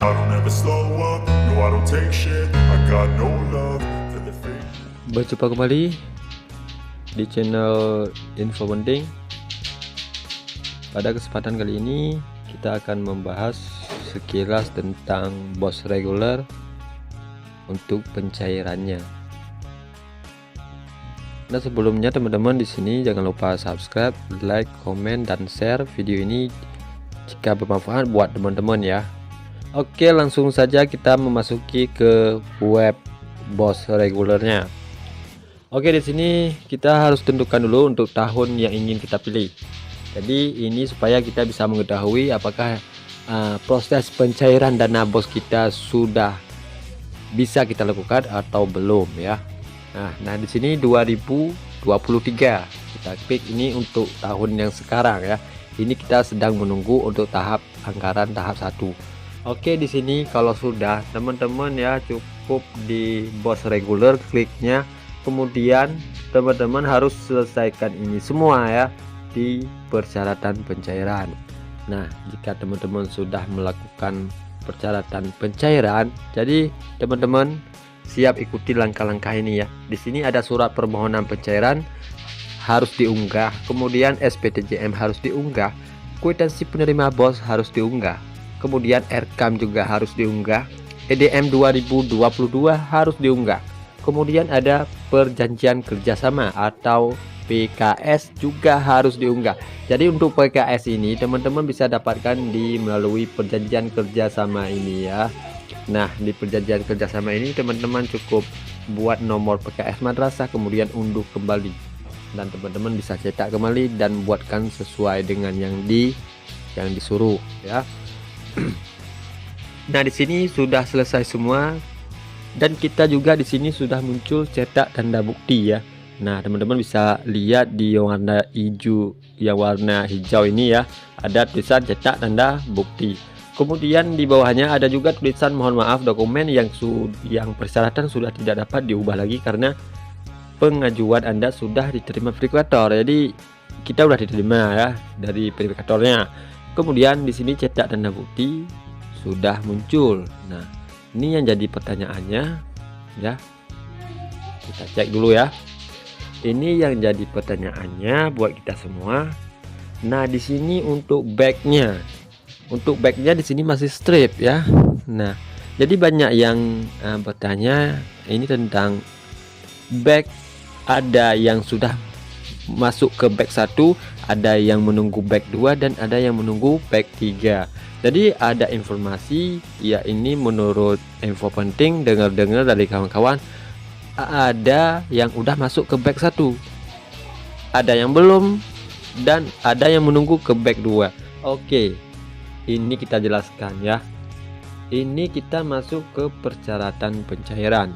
I don't ever slow up, no I don't take shit, I got no love for the fake. Berjumpa kembali di channel Info Penting. Pada kesempatan kali ini kita akan membahas sekilas tentang BOSS reguler untuk pencairannya. Nah, sebelumnya teman-teman di sini jangan lupa subscribe, like, komen, dan share video ini jika bermanfaat buat teman-teman ya. Oke, langsung saja kita memasuki ke web BOSS regulernya. Oke, di sini kita harus tentukan dulu untuk tahun yang ingin kita pilih. Jadi ini supaya kita bisa mengetahui apakah proses pencairan dana BOSS kita sudah bisa kita lakukan atau belum ya. Nah di sini 2023 kita klik ini untuk tahun yang sekarang ya. Ini kita sedang menunggu untuk tahap anggaran tahap 1. Oke, di sini kalau sudah teman-teman ya cukup di BOSS reguler kliknya. Kemudian teman-teman harus selesaikan ini semua ya di persyaratan pencairan. Nah, jika teman-teman sudah melakukan persyaratan pencairan, jadi teman-teman siap ikuti langkah-langkah ini ya. Di sini ada surat permohonan pencairan harus diunggah, kemudian SPTJM harus diunggah, kwitansi penerima BOSS harus diunggah, kemudian RKAM juga harus diunggah, EDM 2022 harus diunggah. Kemudian ada perjanjian kerjasama atau PKS juga harus diunggah. Jadi untuk PKS ini teman-teman bisa dapatkan melalui perjanjian kerjasama ini ya. Nah, di perjanjian kerjasama ini teman-teman cukup buat nomor PKS madrasah, kemudian unduh kembali, dan teman-teman bisa cetak kembali dan buatkan sesuai dengan yang disuruh ya. Nah, di sini sudah selesai semua. Dan kita juga di sini sudah muncul cetak tanda bukti ya. Nah, teman-teman bisa lihat di warna hijau ini ya, ada tulisan cetak tanda bukti. Kemudian di bawahnya ada juga tulisan mohon maaf dokumen yang persyaratan sudah tidak dapat diubah lagi karena pengajuan Anda sudah diterima verifikator. Jadi kita sudah diterima ya dari verifikatornya. Kemudian di sini cetak tanda bukti sudah muncul. Nah, ini yang jadi pertanyaannya ya, kita cek dulu ya. Ini yang jadi pertanyaannya buat kita semua. Nah, di sini untuk backnya di sini masih strip ya. Nah, jadi banyak yang bertanya ini tentang back. Ada yang sudah masuk ke back 1, ada yang menunggu back 2, dan ada yang menunggu back 3. Jadi ada informasi ya, ini menurut info penting, dengar-dengar dari kawan-kawan ada yang udah masuk ke back 1, ada yang belum, dan ada yang menunggu ke back 2. Oke, ini kita jelaskan ya. Ini kita masuk ke persyaratan pencairan.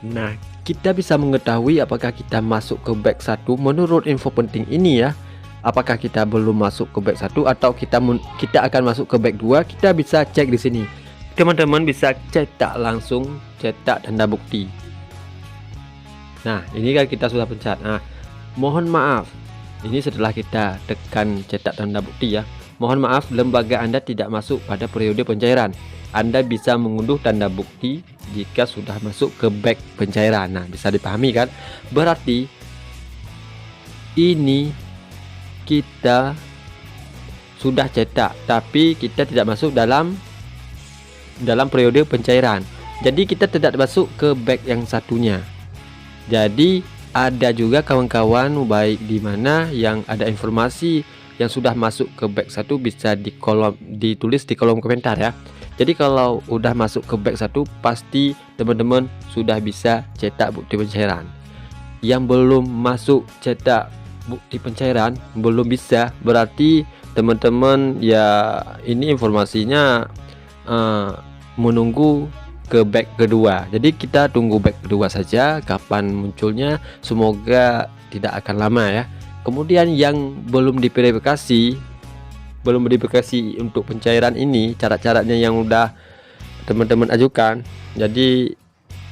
Nah, kita bisa mengetahui apakah kita masuk ke back 1 menurut info penting ini ya. Apakah kita belum masuk ke back 1 atau kita akan masuk ke back 2, kita bisa cek di sini. Teman-teman bisa langsung cetak tanda bukti. Nah, ini kan kita sudah pencet. Nah, mohon maaf. Ini setelah kita tekan cetak tanda bukti ya. Mohon maaf, lembaga Anda tidak masuk pada periode pencairan. Anda bisa mengunduh tanda bukti jika sudah masuk ke back pencairan. Nah, bisa dipahami kan? Berarti ini kita sudah cetak tapi kita tidak masuk dalam periode pencairan. Jadi kita tidak masuk ke back yang satunya. Jadi ada juga kawan-kawan baik di mana yang ada informasi yang sudah masuk ke back 1 bisa ditulis di kolom komentar ya. Jadi kalau udah masuk ke back 1 pasti teman-teman sudah bisa cetak bukti pencairan. Yang belum masuk cetak bukti pencairan belum bisa, berarti teman-teman ya ini informasinya menunggu ke back kedua. Jadi kita tunggu back kedua saja kapan munculnya, semoga tidak akan lama ya. Kemudian yang belum diverifikasi untuk pencairan ini, cara-caranya yang udah teman-teman ajukan, jadi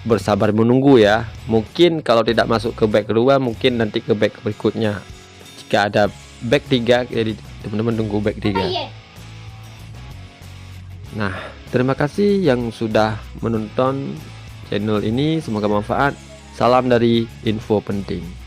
bersabar menunggu ya. Mungkin kalau tidak masuk ke back kedua, mungkin nanti ke back berikutnya. Jika ada back 3, jadi teman-teman tunggu back 3. Nah, terima kasih yang sudah menonton channel ini, semoga bermanfaat. Salam dari Info Penting.